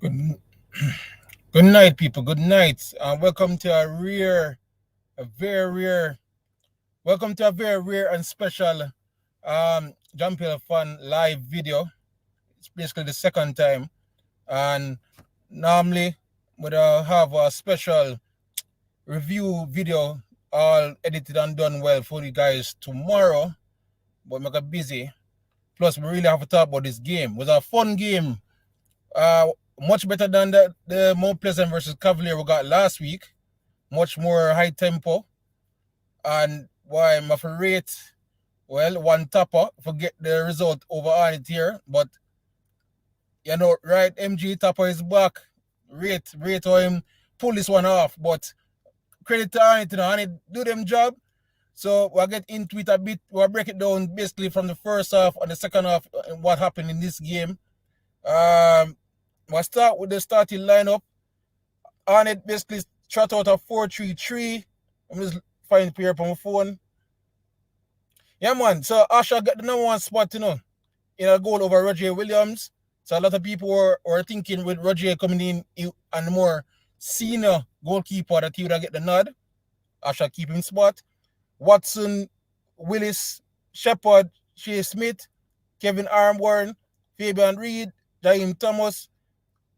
Good, good night, people. Good night. Welcome to a very rare and special Jump Hill Fun live video. It's basically the second time, and normally would have a special review video all edited and done well for you guys tomorrow, but I got busy. Plus, we really have to talk about this game. It was a fun game. Much better than the Mount Pleasant versus Cavalier we got last week. Much more high tempo. And why I'm afraid, well, one Tappa, forget the result over Arnett here. But, right, MG Tappa is back. Rate how him pull this one off. But credit to Arnett, Arnett do them job. So we'll get into it a bit. We'll break it down basically from the first half and the second half, what happened in this game. We'll start with the starting lineup. Arnett basically shot out a 4-3-3. I'm just find it here on my phone. Yeah, man. So Asha got the number one spot, in a goal over Roger Williams. So a lot of people were thinking with Roger coming in and the more senior goalkeeper that he would get the nod. Asha keeping spot. Watson, Willis, Shepard, Shea Smith, Kevin Armborn, Fabian Reed, Jaime Thomas,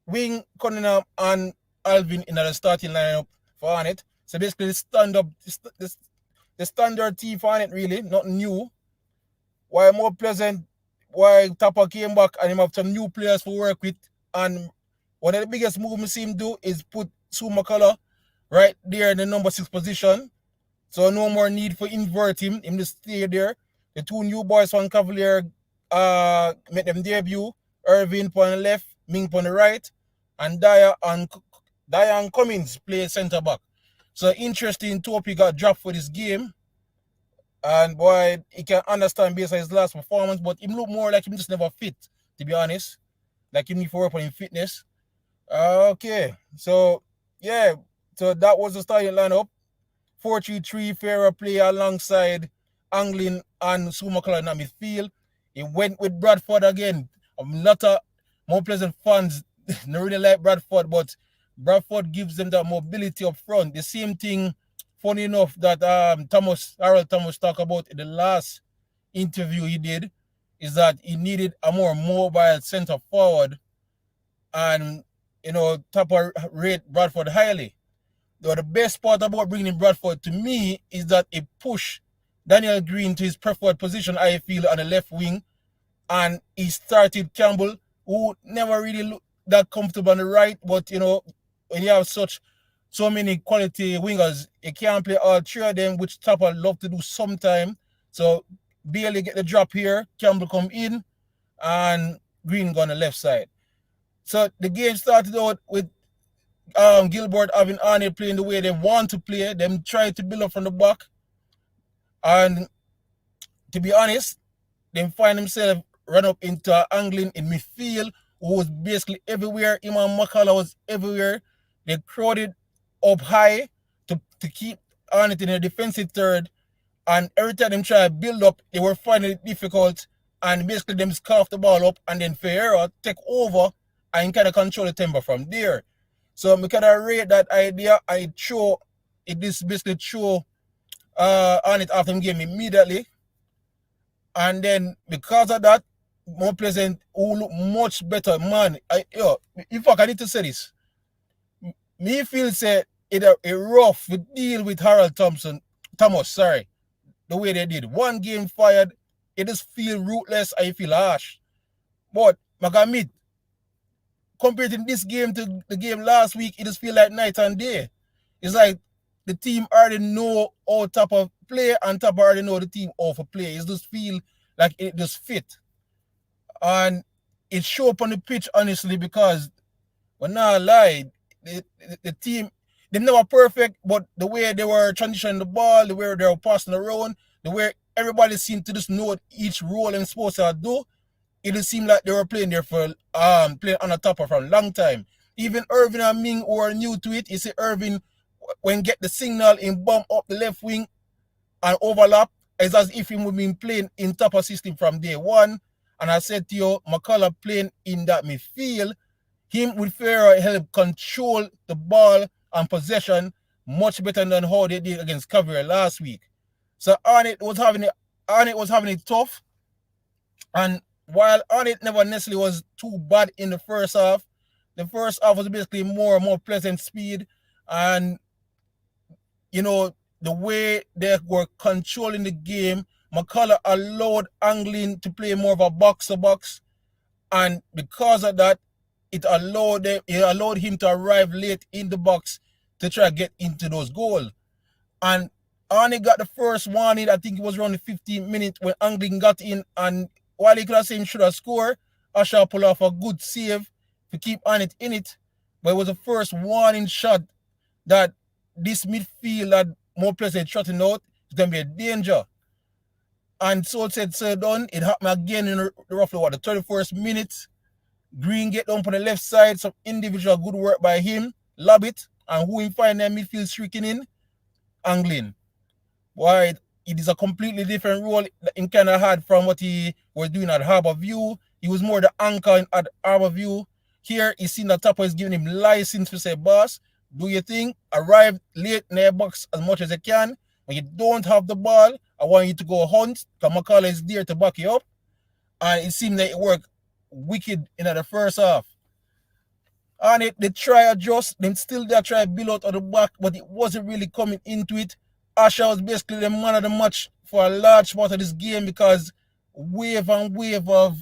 Wing, Cunningham, and Alvin in the starting lineup for Arnett. So basically, the standard team for Arnett, really, nothing new. Why more pleasant, why Tappa came back and him have some new players to work with. And one of the biggest moves we see him do is put Sue McCullough right there in the number 6 position. So no more need for invert him. Him just stay there. The two new boys from Cavalier made them debut. Irving on the left, Ming on the right, and Dyer and Cummins play centre back. So interesting Topi got dropped for this game. And boy, he can understand based on his last performance, but him look more like him just never fit, to be honest. Like him need to work on his fitness. Okay. So yeah. So that was the starting lineup. 4-3-3, Ferrer play alongside Anglin and Sue McCullough in midfield. He went with Bradford again. A lot of Mount Pleasant fans don't really like Bradford, but Bradford gives them that mobility up front. The same thing, funny enough, that Harold Thomas talked about in the last interview he did, is that he needed a more mobile centre forward, and Tappa rate Bradford highly. Though the best part about bringing Bradford to me is that it pushed Daniel Green to his preferred position, I feel, on the left wing, and he started Campbell, who never really looked that comfortable on the right, but when you have so many quality wingers, you can't play all three of them, which Tappa love to do sometime. So Bailey get the drop here, Campbell come in, and Green go on the left side. So the game started out with Gilbert having Arnett playing the way they want to play. Them try to build up from the back. And to be honest, they find themselves run up into Anglin in midfield, who was basically everywhere. Imam McCullough was everywhere. They crowded up high to keep Arnett in a defensive third. And every time they try to build up, they were finding it difficult. And basically them scarf the ball up, and then Ferreira take over and kind of control the tempo from there. So I kind of rate that idea. It is basically throw Arnett after the game immediately. And then because of that, Mount Pleasant who look much better. Man, in fact, I need to say this. Me feel say it rough to deal with Harold Thomas, the way they did. One game fired, it just feel ruthless, I feel harsh. But I can admit, compared to this game to the game last week, it just feel like night and day. It's like the team already know how Tappa play, and Tappa already know the team how to play. It just feel like it just fit. And it show up on the pitch, honestly, because when I lie, the team, they never perfect, but the way they were transitioning the ball, the way they were passing around, the way everybody seemed to just know what each role they're supposed to do, it just seemed like they were playing there for playing on the Tappa for a long time. Even Irvin and Ming who are new to it, you see Irvin, when get the signal in bump up the left wing and overlap, it's as if he would been playing in Tappa system from day one. And I said to you, McCullough playing in that midfield, Him with Ferrer helped control the ball and possession much better than how they did against Cavalier last week. So Arnett was having it tough. And while Arnett never necessarily was too bad in the first half was basically more pleasant speed. And, the way they were controlling the game, McCullough allowed Anglin to play more of a box-to-box. And because of that, it allowed him to arrive late in the box to try to get into those goals. And Arnie got the first warning, I think it was around the 15th minute when Anglin got in, and while he could have said he should have scored, Asher pulled off a good save to keep Arnett in it. But it was the first warning shot that this midfield had more pleasant shotting out. It's going to be a danger. And so said, so done. It happened again in roughly the 31st minute. Green get down on the left side. Some individual good work by him. Lob it. And who in find their midfield streaking in? Anglin. Why? It is a completely different role in kind of had from what he was doing at Harbour View. He was more the anchor at Harbour View. Here, he's seen that Tappa is giving him license to say, boss, do your thing. Arrive late in their box as much as you can. When you don't have the ball, I want you to go hunt, because McCullough is there to back you up. And it seemed that it worked wicked in the first half. And they try adjust, them still they try build out of the back, but it wasn't really coming into it. Asher was basically the man of the match for a large part of this game because wave and wave of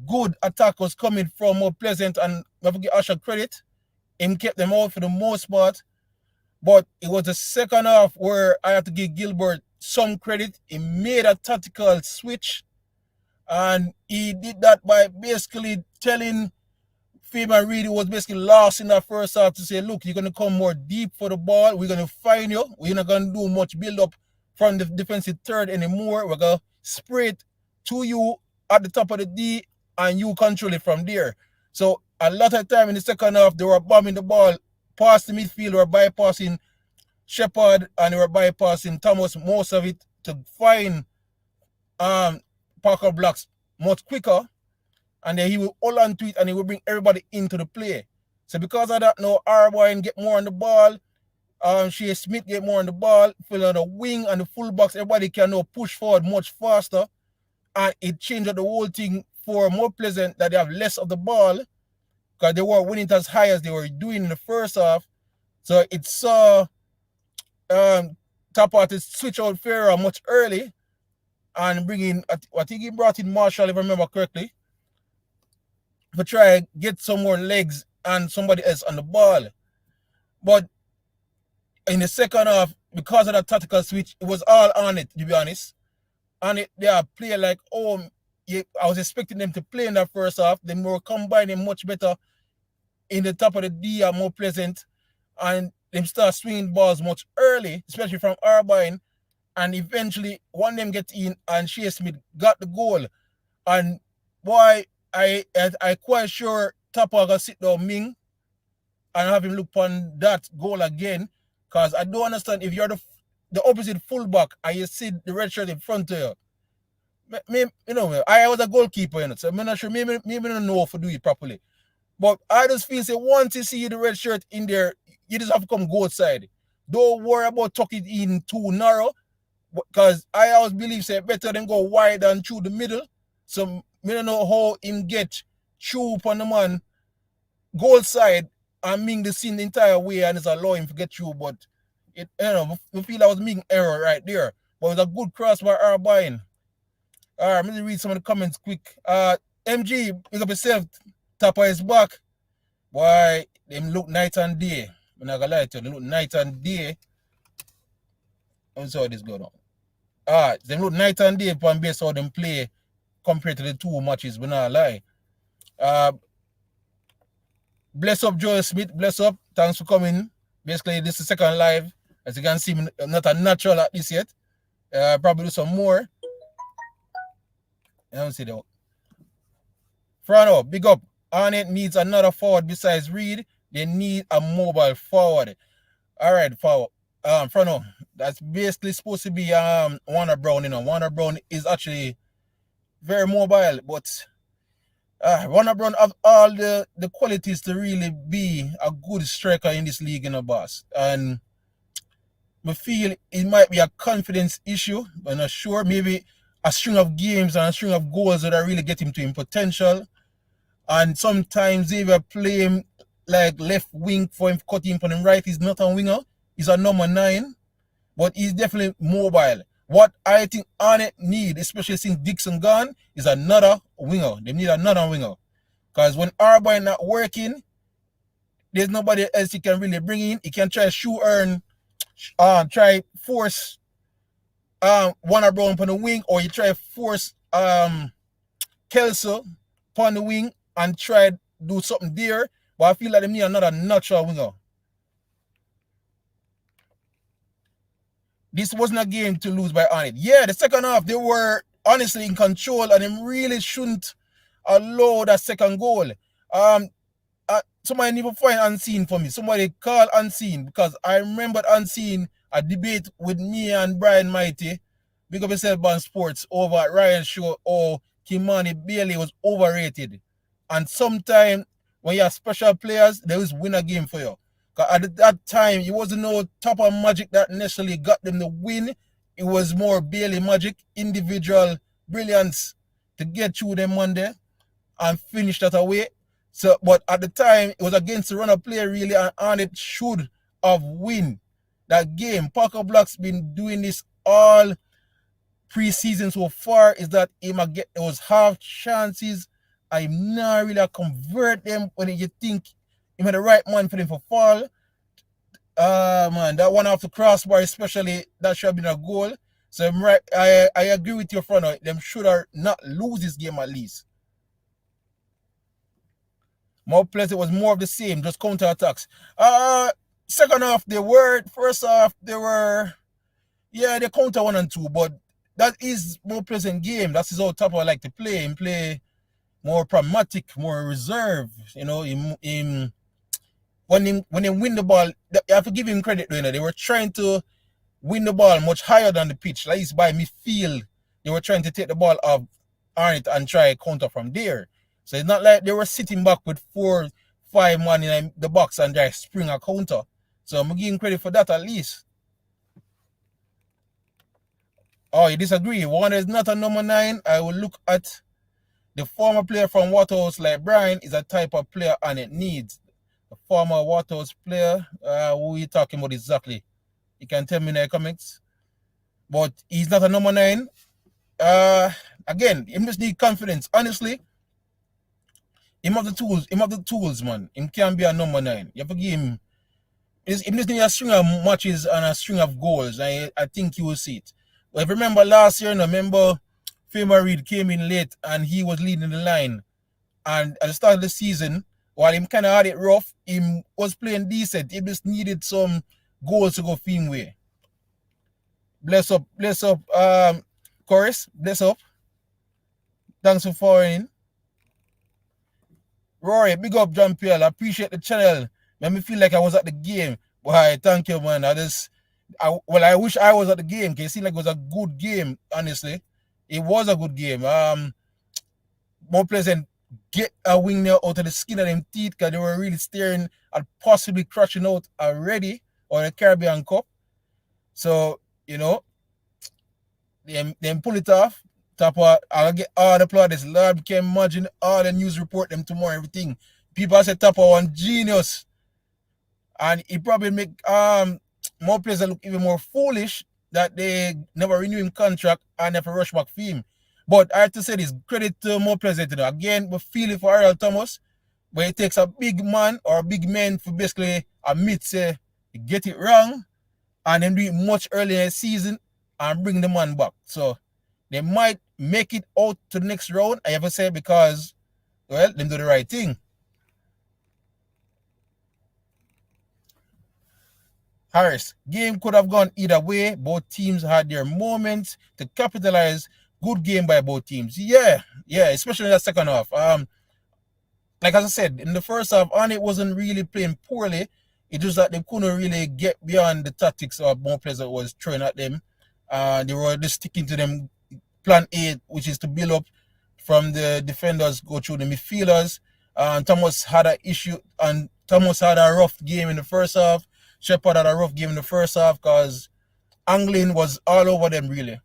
good attack was coming from more pleasant, and I have to give Asher credit. Him kept them out for the most part. But it was the second half where I had to give Gilbert some credit. He made a tactical switch, and he did that by basically telling Fabian Reed, who was basically lost in that first half, to say, look, you're going to come more deep for the ball. We're going to find you. We're not going to do much build-up from the defensive third anymore. We're going to spray it to you at the top of the D, and you control it from there. So a lot of time in the second half, they were bombing the ball past the midfield, they were bypassing Shepard, and they were bypassing Thomas, most of it, to find Parker blocks much quicker. And then he will hold on to it, and he will bring everybody into the play. So because of that, now Arboin get more on the ball. Shea Smith get more on the ball. Fill on the wing and the fullbacks. Everybody can now push forward much faster. And it changed the whole thing for more pleasant that they have less of the ball, because they weren't winning as high as they were doing in the first half. So it saw Tappa to switch out Ferrer much early and bring in, I think he brought in Marshall, if I remember correctly, to try and get some more legs and somebody else on the ball. But in the second half, because of that tactical switch, it was all on it, to be honest. And they are playing like, I was expecting them to play in that first half. They were combining much better in the top of the D, are more pleasant. And them start swinging balls much early, especially from Arbine. And eventually, one of them get in, and Shea Smith got the goal. And boy, I quite sure Tappa gonna sit down Ming and have him look on that goal again, because I don't understand if you're the opposite fullback and you see the red shirt in front of you. I was a goalkeeper, so I'm not sure. Maybe I don't know how to do it properly. But I just feel once you see the red shirt in there, you just have to come go outside. Don't worry about tucking it in too narrow, because I always believe better than go wide and through the middle. So I don't know how him get through upon the man goal side and Ming the scene the entire way and it's allow him to get through. But I feel that was Ming error right there. But it was a good cross by Arbine. Alright, let me read some of the comments quick. MG, pick up yourself. Tappa is back. Boy, them look night and day. I'm not gonna lie to you, they look night and day. Let's see how this goes on. They look night and day upon base how them play compared to the two matches, but not lie. Bless up Joel Smith, bless up. Thanks for coming. Basically, this is the second live. As you can see, I'm not a natural at this yet. Probably do some more. I don't see that. Frano, big up. Arnett needs another forward besides Reed. They need a mobile forward. All right, forward. Frano, that's basically supposed to be Warner Brown. Warner Brown is actually very mobile, but Runner Brown have all the qualities to really be a good striker in this league, boss. And I feel it might be a confidence issue. I'm not sure. Maybe a string of games and a string of goals that really get him to his potential. And sometimes they will play him like left wing for him, cut him from the right. He's not a winger. He's a number 9. But he's definitely mobile. What I think Arnett need, especially since Dixon gone, is another winger. They need another winger. Because when Arboy not working, there's nobody else he can really bring in. He can try shoe earn, try force Warner Brown on the wing, or you try force Kelso upon the wing and try do something there. But I feel like they need another natural winger. This wasn't a game to lose by Arnett. Yeah, the second half, they were honestly in control and they really shouldn't allow that second goal. Somebody need to find Unseen for me. Somebody call Unseen, because I remember Unseen a debate with me and Brian Mighty, big up yourself on sports, over at Ryan Show, or Kimani Bailey was overrated. And sometimes when you have special players, they always win a game for you. At that time, it wasn't no Tappa magic that necessarily got them the win. It was more Bailey magic, individual brilliance to get through them Monday and finish that away. So, but at the time, it was against the runner player really, and it should have win that game. Parker Black's been doing this all pre-season so far, is that he might get those half chances. I'm not really convert them when you think he had the right man for them for fall. Man, that one off the crossbar especially, that should have been a goal. So I agree with your friend. Them should have not lose this game at least. More players, it was more of the same, just counter attacks. Second half they were. First half they were. Yeah, they counter 1 and 2, but that is more pleasant game. That's how Tappa like to play. Him play more pragmatic, more reserved. When they win the ball, you have to give him credit. They were trying to win the ball much higher than the pitch. Like it's by midfield, they were trying to take the ball off Arnett and try a counter from there. So it's not like they were sitting back with 4-5 man in the box and just spring a counter. So I'm giving credit for that at least. Oh, you disagree? One is not a number 9. I will look at the former player from Waterhouse like Brian is a type of player and it needs. The former Waterhouse player, who are you talking about exactly? You can tell me in the comments. But he's not a number 9. Again, he just need confidence. Honestly, him have the tools, man. Him can be a number 9. You have to give him. He just need a string of matches and a string of goals. I think you will see it. But if you remember last year, remember Famer Reed came in late and he was leading the line. And at the start of the season, while him kind of had it rough, he was playing decent. He just needed some goals to go Fim way. Bless up, Chorus. Bless up. Thanks for following. Rory, big up John Pierre. I appreciate the channel. Made me feel like I was at the game. Boy, thank you, man. I wish I was at the game, because it seemed like it was a good game, honestly. It was a good game. More pleasant get a wing there out of the skin of them teeth, because they were really staring at possibly crashing out already on the Caribbean Cup. So, them pull it off. Tappa, I'll get all the applauders. Lord, can imagine all the news report them tomorrow, everything. People say Tappa one genius. And it probably make more players look even more foolish that they never renew him contract and have to rush back for him. But I have to say this, credit to more players. Again, we feel it for Earl Thomas, but it takes a big man or a big man to basically admit, say, you get it wrong, and then do it much earlier in the season and bring the man back. So they might make it out to the next round, I have to say, because, well, they do the right thing. Harris, game could have gone either way. Both teams had their moments to capitalize. Good game by both teams. Yeah, especially in the second half. Like as I said, in the first half, Arnett wasn't really playing poorly. It was that they couldn't really get beyond the tactics of more players that was throwing at them. They were just sticking to them plan A, which is to build up from the defenders go through the midfielders. Thomas had an issue, and Thomas had a rough game in the first half. Shepard had a rough game in the first half because angling was all over them, really.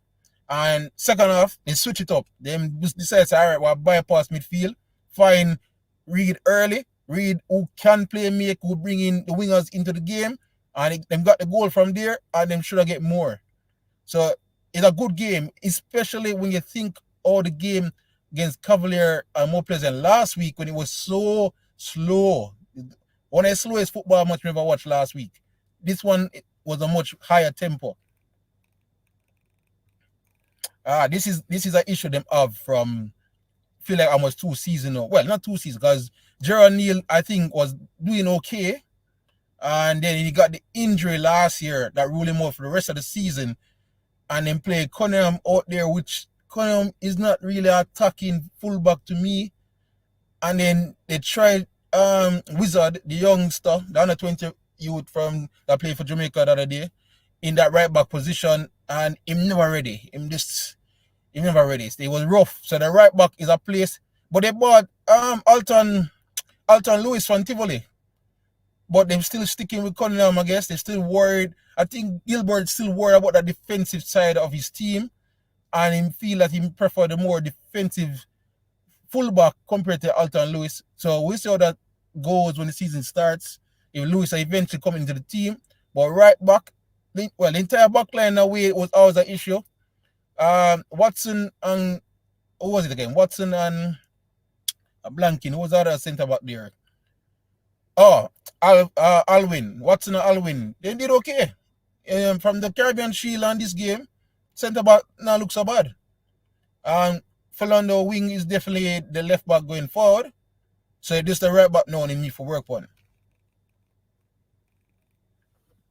And second half, they switch it up. They decide, all right, we'll bypass midfield, find Reed early. Reed, who can play make, who bring in the wingers into the game, and them got the goal from there, and them should have get more. So it's a good game, especially when you think all the game against Cavalier and More Pleasant last week when it was so slow. One of the slowest football match we ever watched last week. This one was a much higher tempo. This is an issue them have from, feel like almost 2 seasons now. Well, not 2 seasons, because Gerald Neal, I think, was doing okay. And then he got the injury last year that ruled him out for the rest of the season. And then played Cunningham out there, which Cunningham is not really attacking fullback to me. And then they tried Wizard, the youngster, the under 20 youth from that played for Jamaica the other day, in that right back position, and him never ready. Him never ready. It was rough. So the right back is a place. But they bought Alton Lewis from Tivoli. But they're still sticking with Cunningham, I guess. They're still worried. I think Gilbert's still worried about the defensive side of his team. And he feel that he prefer the more defensive fullback compared to Alton Lewis. So we'll see how that goes when the season starts. If Lewis eventually come into the team. But right back, the entire back line away was always an issue. Watson and who was it again? Watson and blanking. Who was the other centre back there? Oh, Alwyn. Watson and Alwyn. They did okay. From the Caribbean Shield on this game, centre back now looks so bad. Philando Wing is definitely the left back going forward. So this the right back now, they need for work on.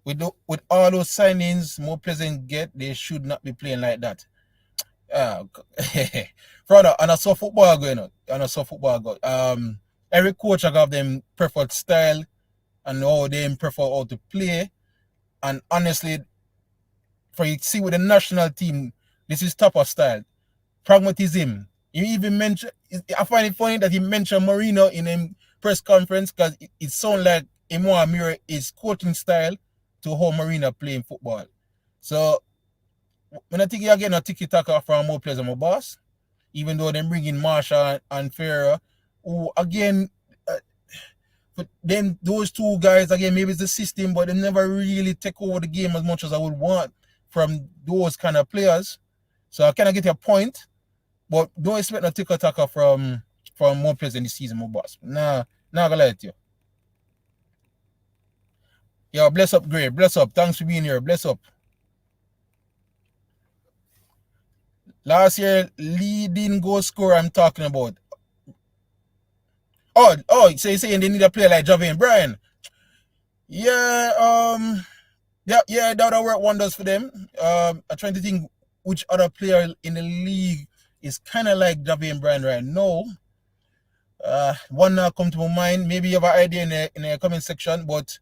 With all those signings More Pleasant get, they should not be playing like that. Brother, and I saw football going on. Every coach have them preferred style and how they prefer how to play. And honestly, for you see with the national team, this is Tappa style. Pragmatism. He even mentioned, I find it funny that he mentioned Marino in a press conference because it sounds like Emo mirror is coaching style to how Marino playing football. So when I think you're getting a tiki-taka from More Pleasant, my boss, even though they bring in Marshall and Ferrer, who again, but then those two guys, again, maybe it's the system, but they never really take over the game as much as I would want from those kind of players. So I kind of get your point, but don't expect no tiki-taka from More Pleasant this season, my boss. Nah, not gonna lie to you. Yo, bless up, Gray. Bless up. Thanks for being here. Bless up. Last year, leading goal scorer I'm talking about. Oh, so you're saying they need a player like Javier Bryan? Yeah, that would work wonders for them. I'm trying to think which other player in the league is kind of like Javier Bryan right now. One now come to my mind. Maybe you have an idea in the comment section, but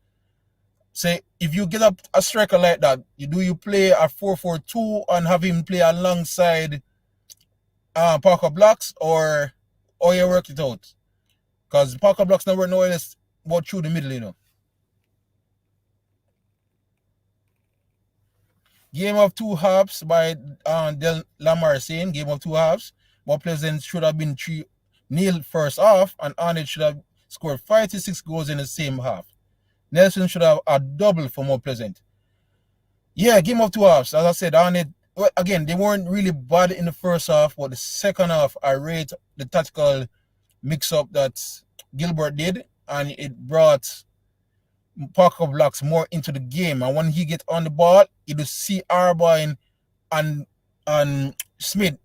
say if you get up a striker like that, you play a 4-4-2 and have him play alongside Parker Blocks, or you work it out? Because Parker Blocks never know else about through the middle, you know. Game of 2 halves by Del Lamar saying game of 2 halves. More Pleasant should have been 3-0 first half, and Arnett should have scored 5 to 6 goals in the same half. Nelson should have a double for More Pleasant. Yeah, game of 2 halves. As I said, Arnett, well, again, they weren't really bad in the first half, but the second half, I rate the tactical mix-up that Gilbert did, and it brought Parker Blocks more into the game. And when he gets on the ball, you will see Arbine and Smith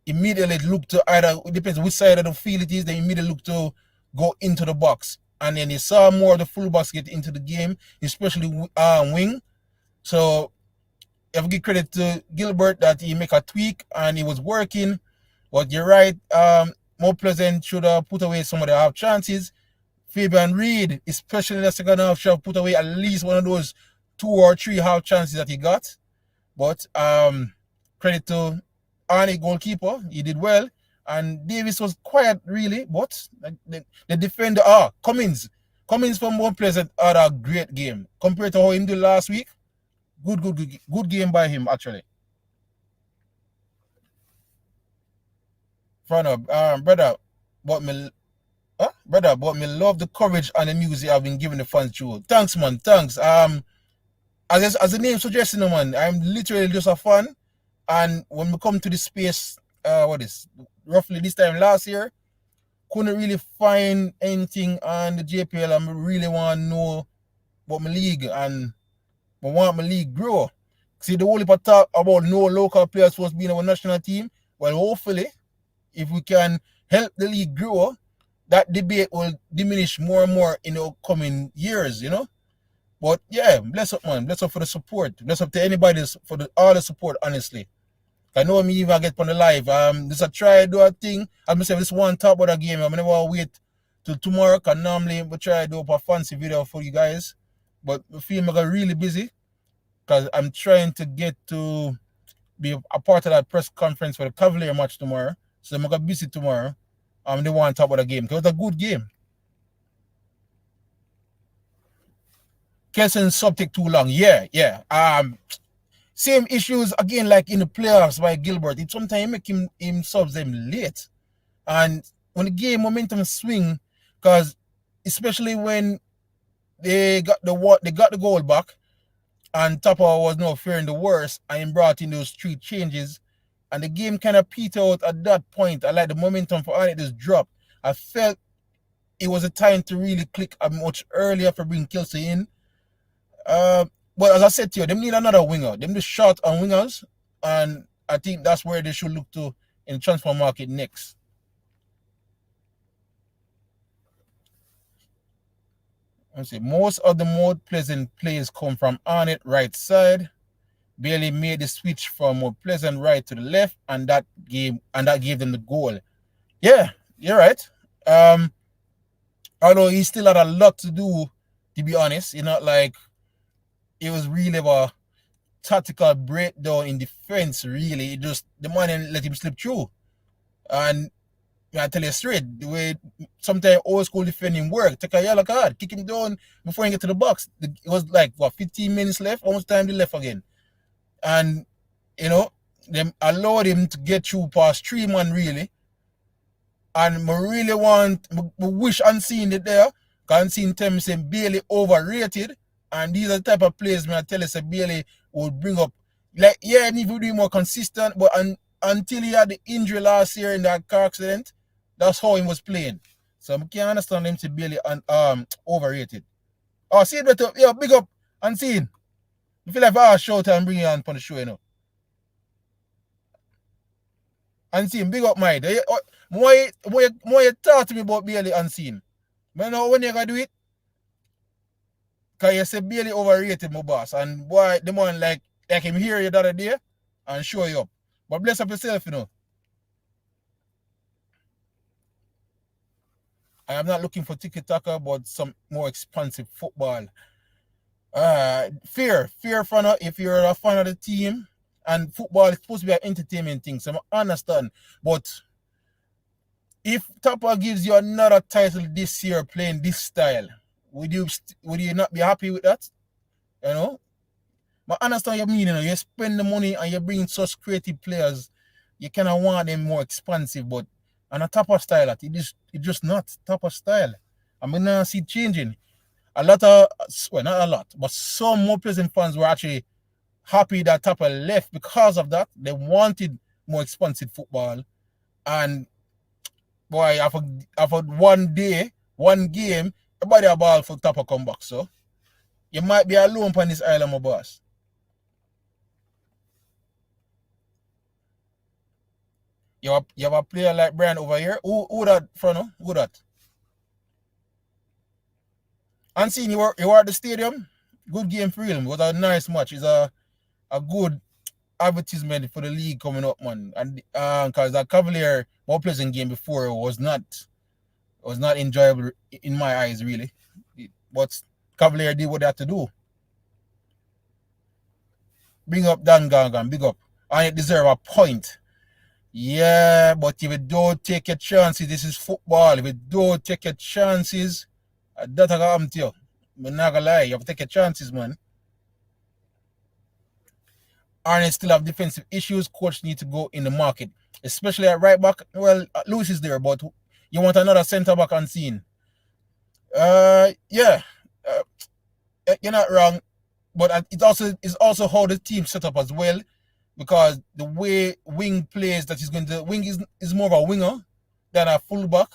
immediately look to either, it depends which side of the field it is, they immediately look to go into the box. And then you saw more of the fullbacks get into the game, especially wing. So I have to give credit to Gilbert that he make a tweak and he was working. But you're right, More Pleasant should have put away some of the half chances. Fabian Reed, especially in the second half, should have put away at least one of those 2 or 3 half chances that he got. But credit to Arnett, goalkeeper, he did well. And Davis was quiet really, but the defender, Cummins from Mount Pleasant had a great game compared to how he did last week. Good game by him actually. Brother, but me love the courage and the music I've been giving the fans through. Thanks, man. Thanks. As the name suggests, man, I'm literally just a fan. And when we come to this space, roughly this time last year, couldn't really find anything on the JPL. I really want to know about my league and I want my league grow. See, the whole heap of talk about no local players supposed to be in our national team. Well, hopefully, if we can help the league grow, that debate will diminish more and more in the coming years, you know. But yeah, bless up, man. Bless up for the support. Bless up to anybody for all the support, honestly. I know me even get on the live. This a try do a thing. As I say, this one talk about a game. I'm never wait till tomorrow. Cause normally we try to do a fancy video for you guys. But I feel like I'm really busy. Because I'm trying to get to be a part of that press conference for the Cavalier match tomorrow. So I'm going to be busy tomorrow. They want to talk about the game. Because it was a good game. Kelson sub take too long. Yeah. Same issues again like in the playoffs by Gilbert. It sometimes make him subs them late. And when the game momentum swing, because especially when they got the goal back, and Tappa was now faring the worst, and he brought in those 3 changes, and the game kind of petered out at that point. I like the momentum for Arnett just dropped. I felt it was a time to really click much earlier for bringing Kelsey in. But as I said to you, they need another winger. Them just short on wingers, and I think that's where they should look to in the transfer market next. Let's see. Most of the more pleasant plays come from Arnett right side. Barely made the switch from more pleasant right to the left, and that gave them the goal. Yeah, you're right. Although he still had a lot to do, to be honest. Not like it was really a tactical breakdown in defense, really. It just the man didn't let him slip through. And I tell you straight, the way sometimes old school defending work, take a yellow card, kick him down before he get to the box. It was like 15 minutes left, almost time to left again. And them allowed him to get through past 3 man really. And I really wish Unseen it there, because Unseen tell me say Bailey overrated. And these are the type of players I tell you say Bailey would bring up. Like, yeah, he need to be more consistent, but until he had the injury last year in that car accident, that's how he was playing. So I can't understand him to Bailey overrated. Oh, see it better. Yeah, big up Unseen. I feel like I shout and bring you on the show, Unseen, big up, mate. More you talk to me about Bailey Unseen. But now when you gonna do it? Because you say Bailey overrated, my boss. And boy, the man like him hear you the other day and show you up. But bless up yourself, I am not looking for tiki-taka, but some more expensive football. Fear fan, if you're a fan of the team, and football is supposed to be an entertainment thing, so I understand. But if Tappa gives you another title this year playing this style, would you not be happy with that? But I understand what you mean, you spend the money and you bring such creative players, you kind of want them more expensive, but on a Tappa style, it just not Tappa style. I mean, I see it changing. Not a lot, but some more Pleasant fans were actually happy that Tappa left because of that. They wanted more expensive football. And boy, after one day, one game, everybody a ball for Tappa come back. So you might be alone on this island, my boss. You have a player like Brian over here. Who that from? Who that? Unseen, you were at the stadium. Good game for him. It was a nice match. It's a good advertisement for the league coming up, man. And because that Cavalier more pleasant game before was not enjoyable in my eyes, really. But Cavalier did what they had to do. Bring up Dan Gangan, big up. And it deserve a point. Yeah, but if you don't take your chances, this is football. If you don't take your chances, that's gonna happen to you. I'm not gonna lie, you have to take your chances, man. Arnett still have defensive issues. Coach need to go in the market, especially at right back. Well, Lewis is there, but you want another centre back on scene. Yeah, you're not wrong, but it also is also how the team set up as well, because the way wing plays, that he's going to wing is more of a winger than a fullback,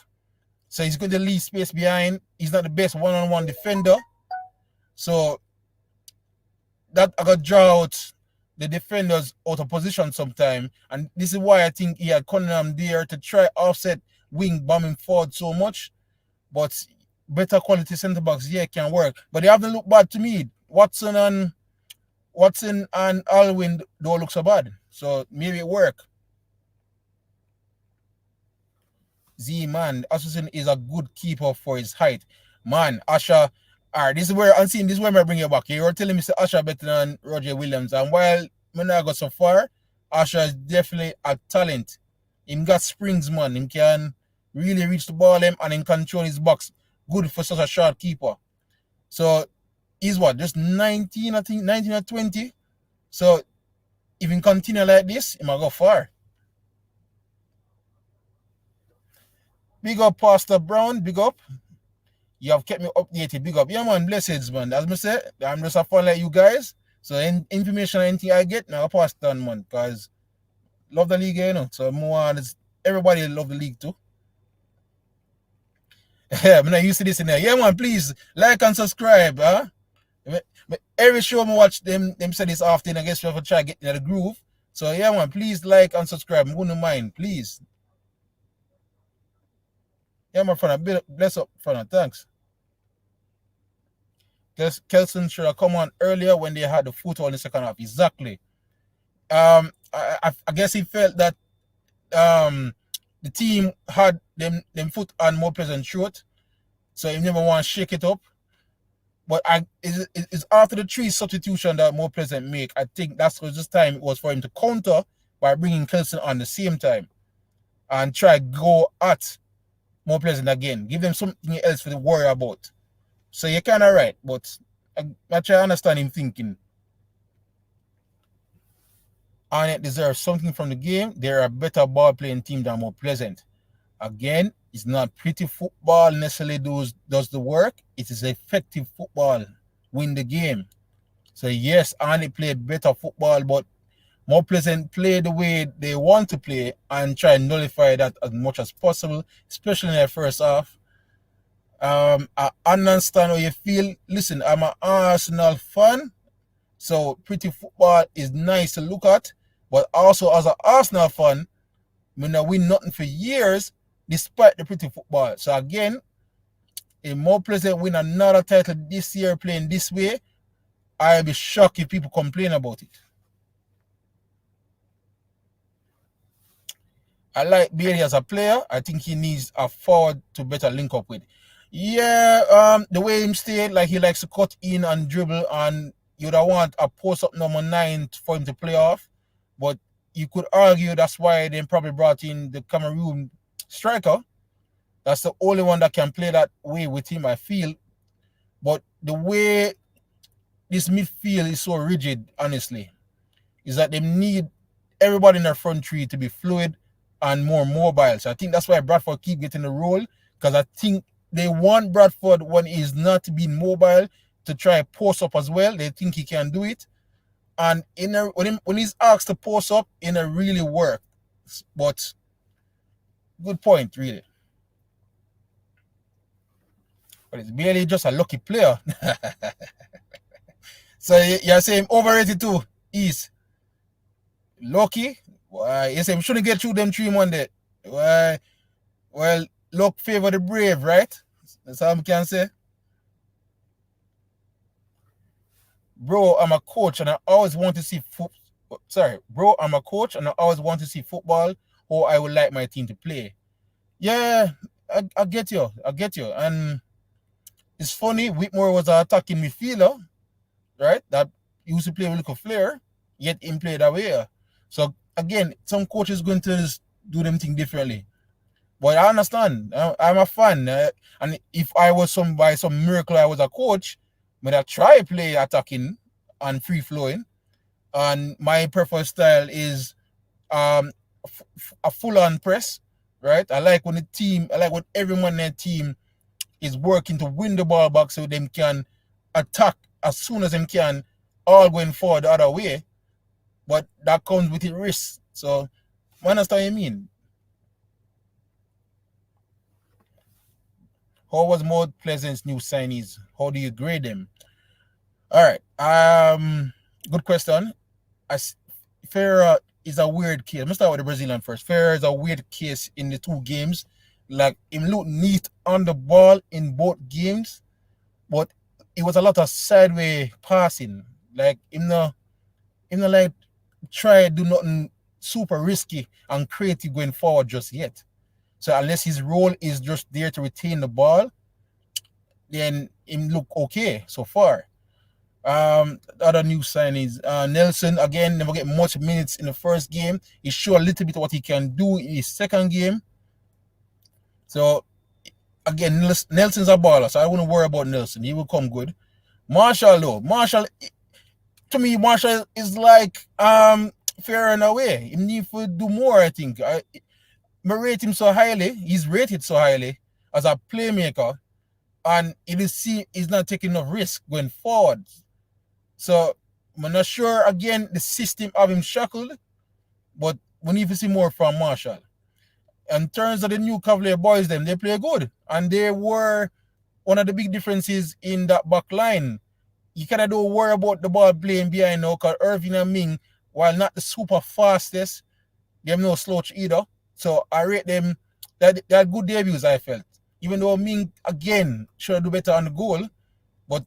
so he's going to leave space behind. He's not the best one-on-one defender, so that I got draw out the defenders out of position sometime, and this is why I think he had Cunningham there to try offset wing bombing forward so much. But better quality centre backs, yeah, can work. But they haven't looked bad to me. Watson and Alwyn don't look so bad. So maybe it work. Man, Assassin is a good keeper for his height. Man, Asher, alright, this is where I'm seeing, this is where I bring you back. You're telling me Asher better than Roger Williams. And while I not go so far, Asher is definitely a talent. Him got springs, man. Him can really reach the ball and him control his box. Good for such a short keeper. So he's what, just 19, I think, 19 or 20. So if he continue like this, he might go far. Big up, Pastor Brown. Big up. You have kept me updated. Big up. Yeah, man. Blessings, man. As I say, I'm just a fan like you guys. So information, anything I get, now I pass it on, man. Because love the league, you know. So more, everybody love the league too. Yeah, I'm not used to this in there. Yeah, man. Please like and subscribe. Huh? Every show I watch them say this often. I guess we have to try getting the groove. So yeah, man. Please like and subscribe. I wouldn't mind, please. Yeah, my friend. Bless up, friend. Thanks. Kelson should have come on earlier when they had the foot on the second half. Exactly. I guess he felt that the team had them foot on more pleasant short, so he never want to shake it up. But it's after the 3 substitution that more pleasant make. I think that's because this time it was for him to counter by bringing Kelson on the same time and try go at more pleasant again. Give them something else for the worry about. So you're kind of right, but I try to understand him thinking. Arnett deserves something from the game. They're a better ball-playing team than more pleasant. Again, it's not pretty football necessarily does the work. It is effective football. Win the game. So yes, Arnett played better football, but more pleasant play the way they want to play and try and nullify that as much as possible, especially in their first half. I understand how you feel. Listen, I'm an Arsenal fan, so pretty football is nice to look at. But also as an Arsenal fan, we not win nothing for years despite the pretty football. So again, a more pleasant win another title this year playing this way, I'll be shocked if people complain about it. I like Bailey as a player. I think he needs a forward to better link up with. Yeah, the way him stayed, like he likes to cut in and dribble, and you'd want a post-up number 9 for him to play off. But you could argue that's why they probably brought in the Cameroon striker. That's the only one that can play that way with him, I feel. But the way this midfield is so rigid, honestly, is that they need everybody in their front three to be fluid and more mobile. So I think that's why Bradford keep getting the role, because I think they want Bradford, when he's not being mobile, to try post up as well. They think he can do it. And when he's asked to post up, it really works. But good point, really. But it's barely just a lucky player. So you're saying overrated too, East. Lucky? Why? You say we shouldn't get through them 3 Monday. Why? Well, luck favor the brave, right? That's all I can say. Bro, I'm a coach and I always want to see Bro, I'm a coach and I always want to see football, or I would like my team to play. Yeah, I get you. And it's funny, Whitmore was an attacking midfielder, right? That used to play with a little flair, yet him play that way. So again, some coaches going to do them thing differently. But I understand. I'm a fan. And if I was by some miracle I was a coach, I try play attacking and free flowing. And my preferred style is a full on press, right? I like when everyone in the team is working to win the ball back so them can attack as soon as them can, all going forward the other way. But that comes with its risk. So I understand what you mean. How was Maud Pleasant's new signees? How do you grade them? All right. Good question. Ferreira is a weird case. Let's start with the Brazilian first. Ferreira is a weird case in the two games. Like, him look neat on the ball in both games, but it was a lot of sideways passing. Like, him not like try to do nothing super risky and creative going forward just yet. So unless his role is just there to retain the ball, then him look okay so far. Other new signings, Nelson again never get much minutes in the first game. He showed a little bit of what he can do in his second game. So again, Nelson's a baller, so I wouldn't worry about Nelson. He will come good. Marshall though, to me, Marshall is like fair in a way. He needs to do more. I think I rate him so highly. He's rated so highly as a playmaker, and he's not taking enough risk going forward. So I'm not sure, again, the system have him shackled, but we need to see more from Marshall. In terms of the new Cavalier boys, they play good. And they were one of the big differences in that back line. You kind of don't worry about the ball playing behind now, because Irving and Ming, while not the super fastest, they have no slouch either. So I rate them, they had good debuts, I felt. Even though Ming, again, should do better on the goal, but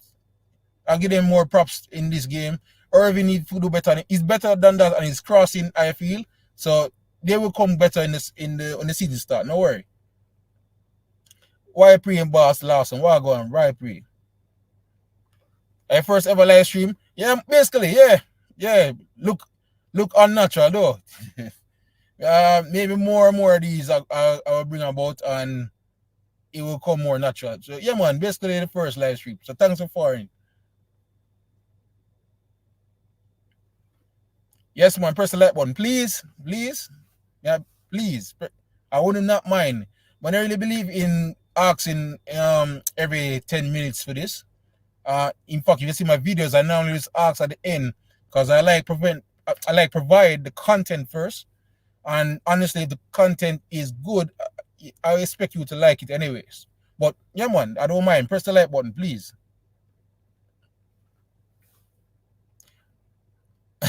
I'll give them more props in this game. Irving needs to do better. He's better than that, and he's crossing, I feel. So they will come better when the season start. No worry. Why pre and Boss Lawson? Why go on? Why pre? First ever live stream. Yeah, basically, yeah. Look unnatural though. Maybe more and more of these I'll bring about, and it will come more natural. So yeah, man, basically the first live stream. So thanks for following. Yes, man, press the like button, please. Yeah, please. I wouldn't not mind. But I really believe in asking every 10 minutes for this. In fact, if you see my videos, I normally just ask at the end, because I like provide the content first. And honestly, if the content is good, I expect you to like it anyways. But yeah, man, I don't mind. Press the like button, please.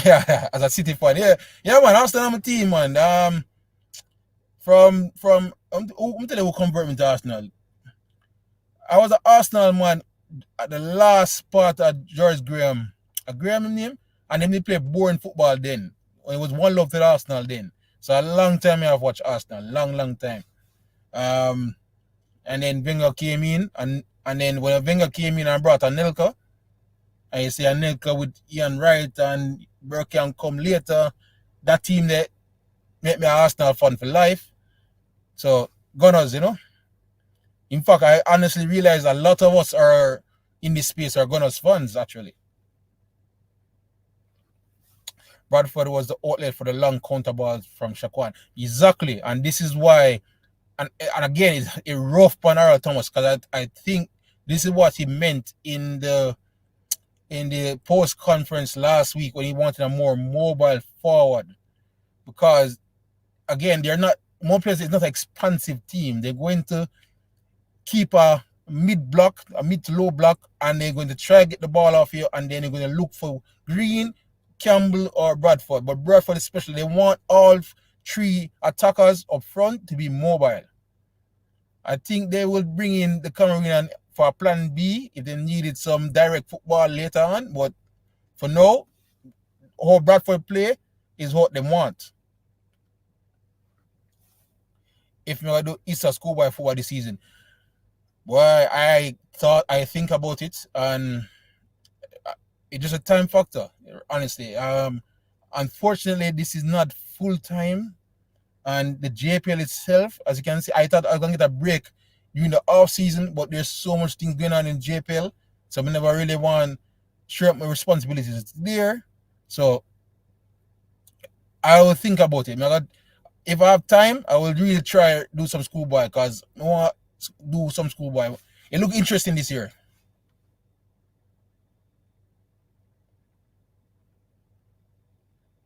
Yeah, as a City fan, yeah, man. Arsenal, I'm a team, man. I'm telling you who convert me to Arsenal. I was an Arsenal man at the last part of George Graham. Graham name, and then they play boring football then. When it was one love to the Arsenal then. So a long time I've watched Arsenal, long time. And then Wenger came in, and then when Wenger came in and brought Anelka, and you see Anelka with Ian Wright and Burke come later, that team that made me an Arsenal fan for life. So Gunners, In fact, I honestly realize a lot of us are in this space are Gunners fans actually. Bradford was the outlet for the long counter balls from Shaquan. Exactly, and this is why. And again, it's a rough on Earl Thomas, because I think this is what he meant in the post conference last week when he wanted a more mobile forward. Because again, Mo Players is not an expansive team. They're going to keep a mid to low block, and they're going to try to get the ball off you, and then they're going to look for Green, Campbell, or Bradford. But Bradford especially, they want all three attackers up front to be mobile. I think they will bring in the Cameroonian for plan B if they needed some direct football later on. But for now, how Bradford play is what they want. If I do Easter schoolboy football this season, boy, I think about it, and it's just a time factor, honestly. Unfortunately, this is not full time. And the JPL itself, as you can see, I thought I was going to get a break during the off season, but there's so much things going on in JPL. So I never really want to share up my responsibilities there. So I will think about it. If I have time, I will really try do some schoolboy because I want to do some schoolboy. It look interesting this year.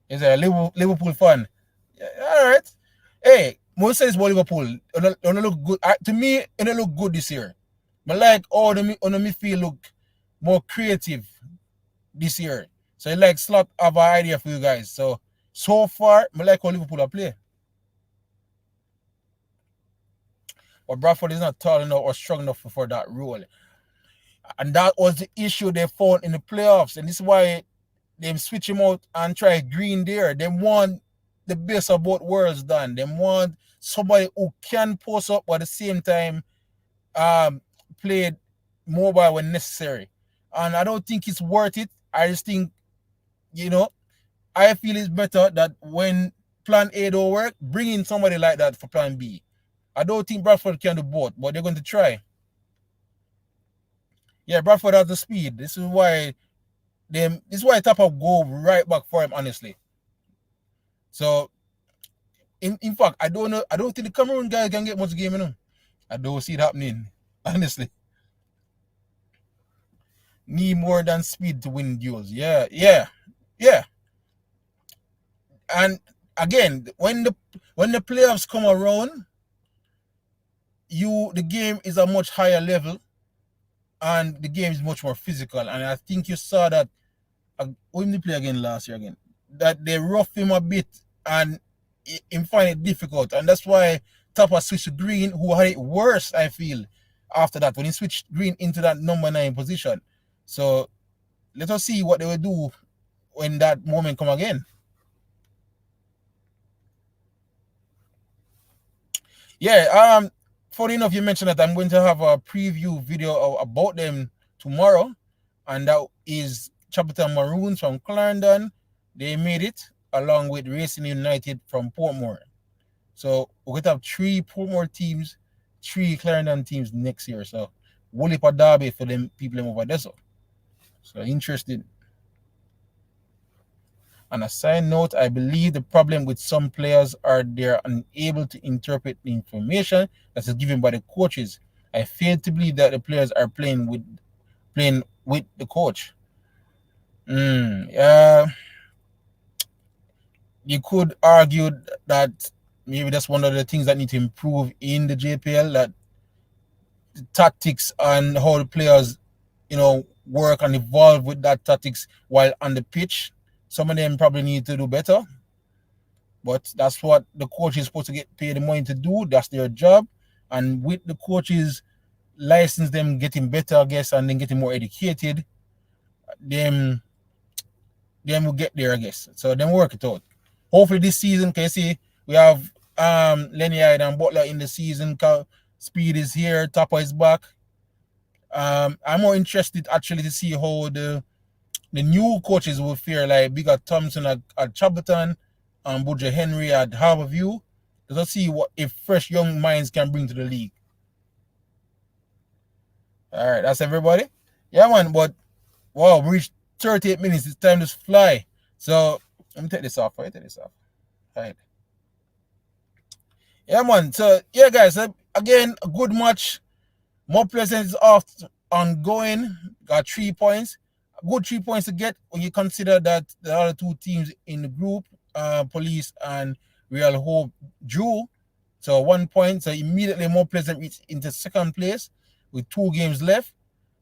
Is a Liverpool fan. Yeah, all right. Hey, most says about Liverpool. Don't look good. To me, it don't look good this year. But like all the midfield look more creative this year. So it like slot have an idea for you guys. So far, I like how Liverpool are play. But Bradford is not tall enough or strong enough for that role. And that was the issue they found in the playoffs. And this is why they switch him out and try Green there. They want the best of both worlds done. They want somebody who can post up, but at the same time play mobile when necessary. And I don't think it's worth it. I just think, I feel it's better that when plan A don't work, bring in somebody like that for plan B. I don't think Bradford can do both, but they're going to try. Yeah, Bradford has the speed. This is why Tappa go right back for him, honestly. So, in fact, I don't think the Cameroon guy can get much game, I don't see it happening, honestly. Need more than speed to win duels. Yeah. And again, when the playoffs come around, the game is a much higher level, and the game is much more physical. And I think you saw that when they play again last year again, that they rough him a bit and him find it difficult. And that's why Tappa switched to Green, who had it worse, I feel, after that, when he switched Green into that number 9 position. So let us see what they will do when that moment come again. Yeah, funny enough, you mentioned that I'm going to have a preview video about them tomorrow, and that is Chapter Maroons from Clarendon. They made it along with Racing United from Portmore. So we're going to have 3 Portmore teams, 3 Clarendon teams next year. So we'll leap a derby for them people over there. So interested. On a side note, I believe the problem with some players are they're unable to interpret the information that is given by the coaches. I fail to believe that the players are playing with the coach. You could argue that maybe that's one of the things that need to improve in the JPL, that the tactics and how the players, work and evolve with that tactics while on the pitch. Some of them probably need to do better, but that's what the coach is supposed to get paid the money to do. That's their job. And with the coaches license them getting better, I guess, and then getting more educated, them will get there, I guess. So them work it out. Hopefully this season, can you see, we have Lenny Hyde and Butler in the season. Speed is here, Tappa is back. I'm more interested actually to see how the new coaches will fare, like Bigger Thompson at Chaberton and Budja Henry at Harborview. Let's see what if fresh young minds can bring to the league. All right, that's everybody. Yeah, man, but wow, we reached 38 minutes. It's time to fly. So let me take this off. All right. Yeah, man. So yeah, guys. Again, a good match. More Pleasant is off ongoing. Got 3 points. Good 3 points to get when you consider that the other 2 teams in the group, Police and Real Hope, drew. So 1 point. So immediately More Pleasant reached into second place with 2 games left.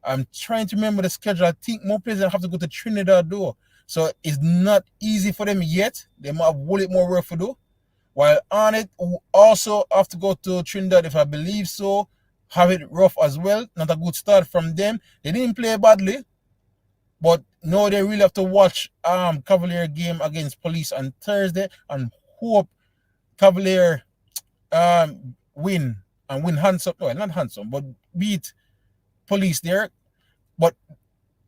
I'm trying to remember the schedule. I think More Pleasant have to go to Trinidad though. So it's not easy for them yet. They might have more work to do. While Arnett, who also have to go to Trinidad, if I believe so, have it rough as well. Not a good start from them. They didn't play badly, but now they really have to watch Cavalier game against Police on Thursday and hope Cavalier win and win handsome. No, not handsome, but beat Police there. But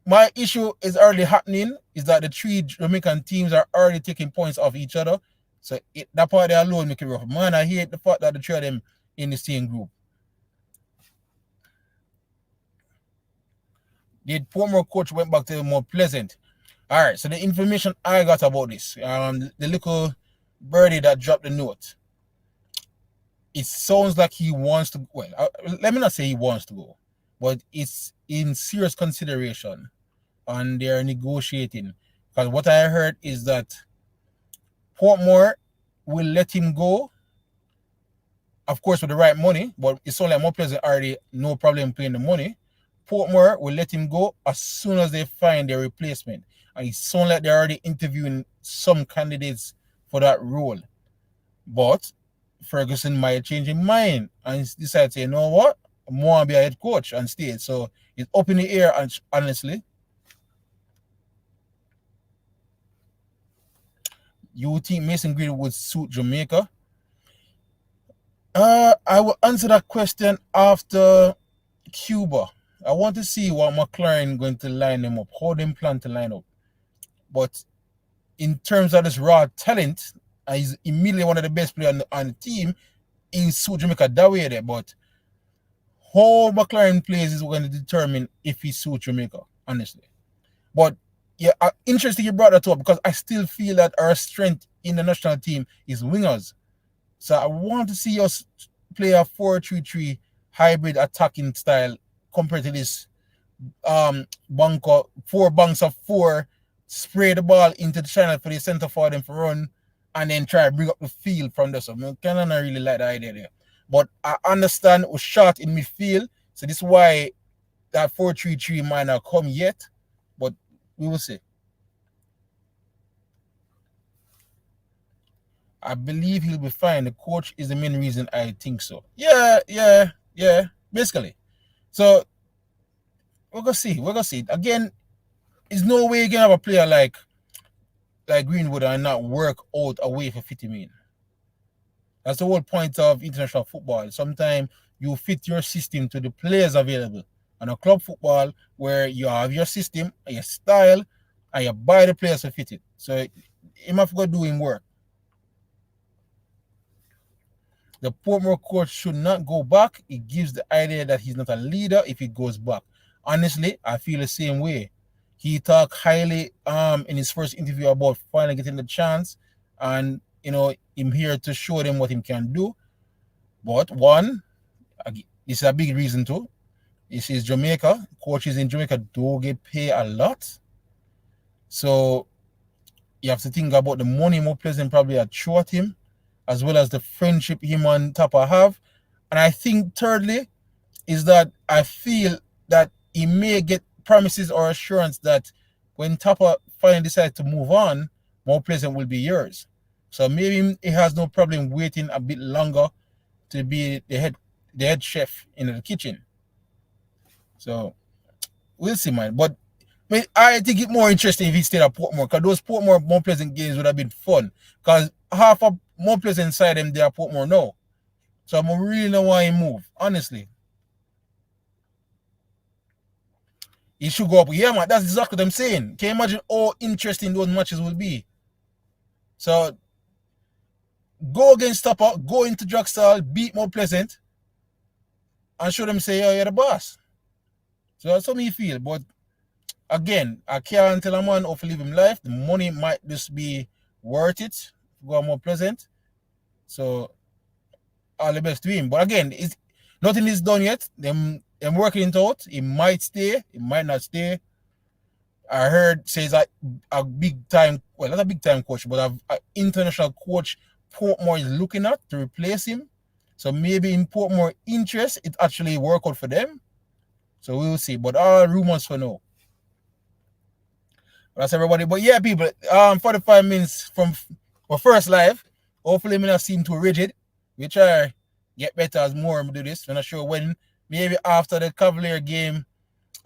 my issue is already happening is that the 3 Jamaican teams are already taking points off each other. So that part there alone make it rough. Man, I hate the fact that the three of them in the same group. The Portmore coach went back to more pleasant. All right, so the information I got about this, the little birdie that dropped the note, it sounds like he wants to. Well, let me not say he wants to go, but it's in serious consideration, and they're negotiating. Because what I heard is that Portmore will let him go, of course, with the right money, but it's only like more players already no problem paying the money. Portmore will let him go as soon as they find their replacement. And it sounds like they're already interviewing some candidates for that role. But Ferguson might change his mind and decide to say, you know what? I want to be a head coach and stay. So it's up in the air, honestly. You think Mason Greenwood would suit Jamaica? I will answer that question after Cuba. I want to see what McLaren going to line them up, how they plan to line up. But in terms of this raw talent, he's immediately one of the best players on the team. He suits Jamaica that way there. But how McLaren plays is going to determine if he suits Jamaica, honestly. But yeah, interesting you brought that up because I still feel that our strength in the national team is wingers. So I want to see us play a 4-3-3 hybrid attacking style compared to this bunker, 4 banks of 4, spray the ball into the channel for the center for them to run, and then try to bring up the field from there. So I kind of not really like the idea there. But I understand we're short in midfield, so this is why that 4-3-3 might not come yet, but we will see. I believe he'll be fine. The coach is the main reason I think so. Yeah, basically. So we're gonna see. Again, there's no way you can have a player like Greenwood and not work out a way for fitting in. That's the whole point of international football. Sometimes you fit your system to the players available. And a club football where you have your system, your style, and you buy the players to fit it. So he might have to do him work. The Portmore coach should not go back. It gives the idea that he's not a leader if he goes back. Honestly, I feel the same way. He talked highly in his first interview about finally getting the chance, and him here to show them what he can do. But one, this is a big reason too. This is Jamaica. Coaches in Jamaica do get paid a lot, so you have to think about the money more pleasant probably a throw at him, as well as the friendship him and Tappa have. And I think thirdly is that I feel that he may get promises or assurance that when Tappa finally decides to move on, more pleasant will be yours. So maybe he has no problem waiting a bit longer to be the head chef in the kitchen. So we'll see, man. But I think it's more interesting if he stayed at Portmore, because those Portmore more pleasant games would have been fun. Because half of more pleasant inside them, they are Portmore now. So I really don't want him to move, honestly. He should go up. Yeah, man, that's exactly what I'm saying. Can you imagine how interesting those matches will be? So go against Tappa, go into Dragstal, beat more pleasant, and show them say, oh, you're the boss. So that's how me feel. But again, I can't tell a man how to live him life. The money might just be worth it. Go more pleasant. So all the best to him. But again, nothing is done yet. Them working it out. He might stay, he might not stay. I heard says a big time, well, not a big time coach, but an international coach Portmore is looking at to replace him. So maybe in Portmore interest, it actually work out for them. So we will see. But all rumors for now. That's everybody. But yeah, people, 45 minutes from our first live. Hopefully, me not seem too rigid. We try get better as more do this. We're not sure when. Maybe after the Cavalier game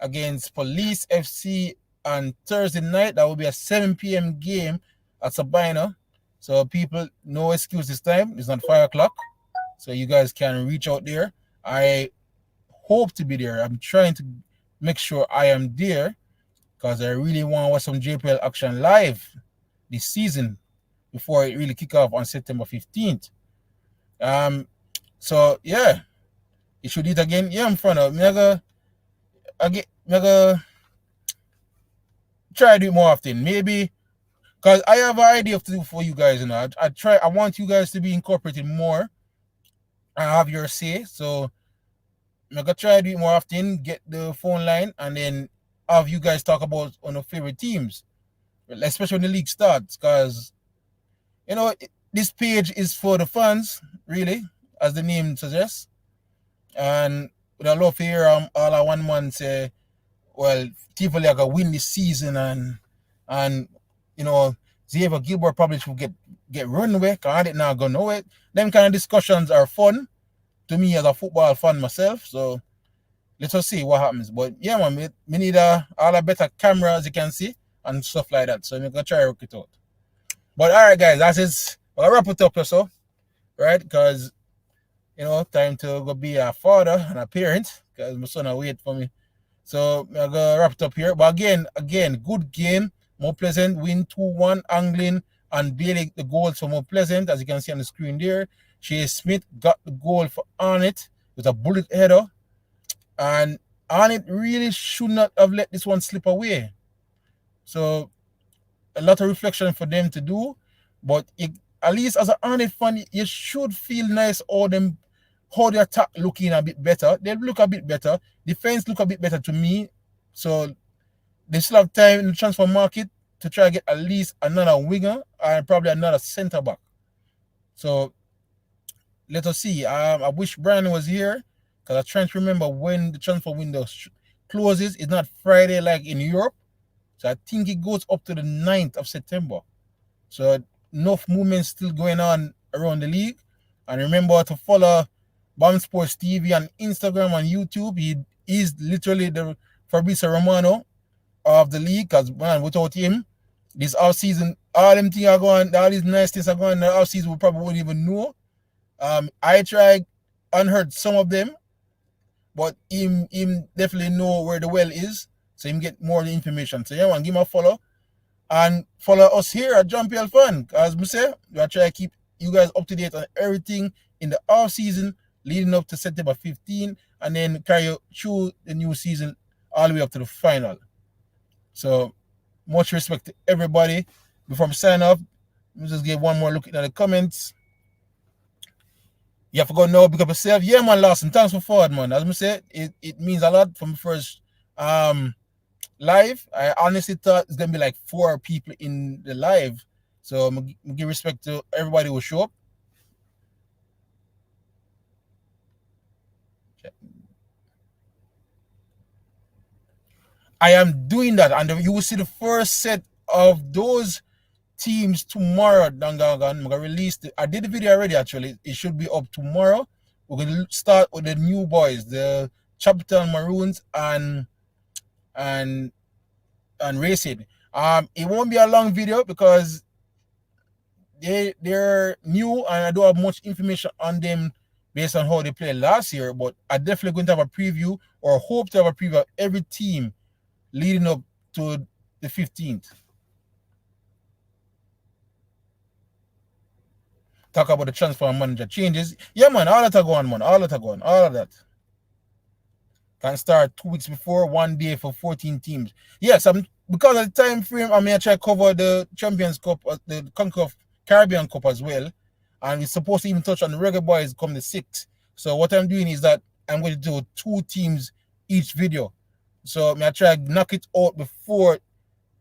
against Police FC on Thursday night. That will be a 7 p.m. game at Sabina. So people, no excuse this time. It's not 5 o'clock. So you guys can reach out there. I hope to be there. I'm trying to make sure I am there because I really want to watch some JPL action live this season. before it really kick off on September 15th. So yeah, you should eat again. Yeah, I'm front of me. I try to do it more often. Maybe because I have an idea to do for you guys, you know. I want you guys to be incorporated more and have your say. So I'm gonna try to do it more often, get the phone line, and then have you guys talk about on the favorite teams, especially when the league starts. Because you know, this page is for the fans, really, as the name suggests. And with a love here, all I one man say, well, Tivoli are gonna win this season, and you know, Xavier Gilbert probably should get run away. Cause I did not go know it. Them kind of discussions are fun to me as a football fan myself. So let us see what happens. But yeah, man, we need all a better camera, as you can see, and stuff like that. So I'm gonna try to work it out. But all right, guys, that's it. I'll wrap it up so, right? Because you know, time to go be a father and a parent. Because my son will wait for me. So I'm gonna wrap it up here. But again, good game. More Pleasant win 2-1. Angling and Bailey the goals for More Pleasant, as you can see on the screen there. Shea Smith got the goal for Arnett with a bullet header. And Arnett really should not have let this one slip away. So a lot of reflection for them to do. But at least as an Arnett fan, you should feel nice how the attack looking a bit better. They look a bit better. Defense look a bit better to me. So they still have time in the transfer market to try to get at least another winger and probably another centre back. So let us see. I wish Brian was here because I'm trying to remember when the transfer window closes. It's not Friday like in Europe. So I think it goes up to the 9th of September. So enough movement still going on around the league. And remember to follow Bomb Sports TV on Instagram and YouTube. He is literally the Fabrizio Romano of the league, because man, without him, this off season, all them things are going, all these nice things are going in the off season, we probably wouldn't even know. I tried and heard some of them, but him definitely know where the well is, so him get more of the information. So yeah, man, give him a follow and follow us here at John PL Fan. As we say, we are trying to keep you guys up to date on everything in the off season leading up to September 15, and then carry through the new season all the way up to the final. So much respect to everybody. Before I sign off, let me just give one more look at the comments. You have to go now, pick up yourself. Yeah, man, Lawson, thanks for forward, man. As I said, it means a lot from the first live. I honestly thought it's gonna be like 4 people in the live. So I'm gonna give respect to everybody who show up. I am doing that, and you will see the first set of those teams tomorrow. I'm gonna release I did the video already. Actually, it should be up tomorrow. We're gonna start with the new boys, the Chapter Maroons and Racing. It won't be a long video because they're new and I don't have much information on them based on how they played last year. But I definitely going to have a preview, or hope to have a preview of every team leading up to the 15th. Talk about the transfer manager changes. Yeah, man, all that are going, man. All that are going. All of that. Can start 2 weeks before, 1 day for 14 teams. Yes, because of the time frame, I'm going to try to cover the Champions Cup, the Concacaf Caribbean Cup as well. And we're supposed to even touch on the regular boys come the 6th. So what I'm doing is that I'm going to do 2 teams each video. So I'm going to try to knock it out before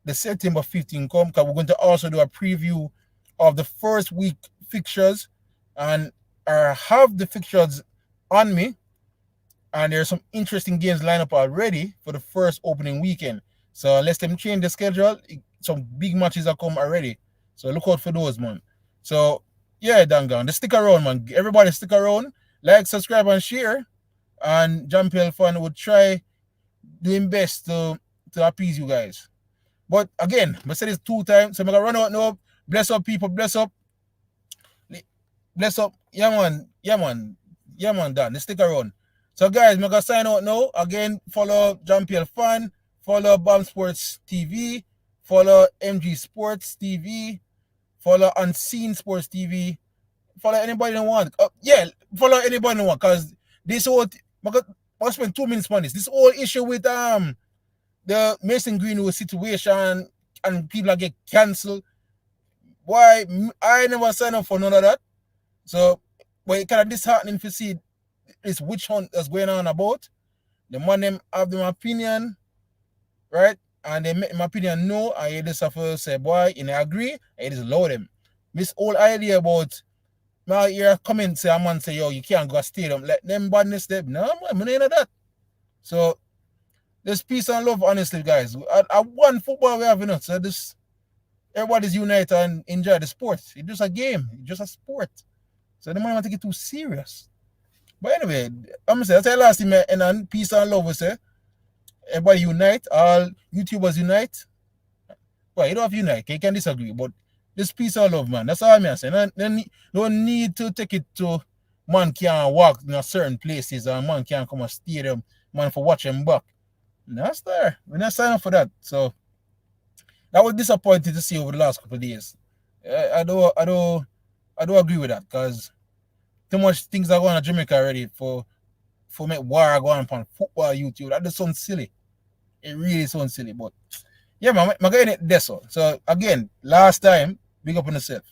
the September 15 come, because we're going to also do a preview of the first week fixtures, and I have the fixtures on me, and there's some interesting games lined up already for the first opening weekend. So unless them change the schedule, some big matches are come already. So look out for those, man. So yeah, Dangan, just stick around, man. Everybody stick around, like, subscribe, and share. And John PL Fan would try doing best to appease you guys. But again, I said this 2 times, so I'm gonna run out now. Bless up, people, bless up. Bless up. Yeah, man. Yeah, man. Yeah, man, Dan. Let's stick around. So, guys, I'm going to sign out now. Again, follow John PL Fan. Follow Bomb Sports TV. Follow MG Sports TV. follow Unseen Sports TV, follow anybody you want. Follow anybody you want, because this whole I'll spend 2 minutes on this. This whole issue with the Mason Greenwood situation and people get cancelled. Why I never signed up for none of that. So but it kind of disheartening to see this witch hunt that's going on about. The man them have their opinion, right? And they make my opinion no, and you just have to say, boy, you know, agree, and you just allow them. This whole idea about now hear comment say a man say, yo, you can't go to stadium, let them badness them. No, man, I know that. So there's peace and love, honestly, guys. At one football we have, you know, so this everybody's united and enjoy the sport. It's just a game, it's just a sport. So the man want to get too serious. But anyway, I'm gonna say that's the last thing, and peace and love, we say. Everybody unite, all YouTubers unite. Well, you don't have to unite, you can disagree, but this peace and love, man. That's all I'm saying. No need to take it to man can't walk in certain places and man can't come to stadium, man, for watching back. That's there. We're not signing up for that. So that was disappointing to see over the last couple of days. I don't agree with that, because too much things are going on Jamaica already for make war going on football YouTube. That just sounds silly. It really sounds silly. But yeah, man, I'm getting it this one. So again, last time, big up on yourself.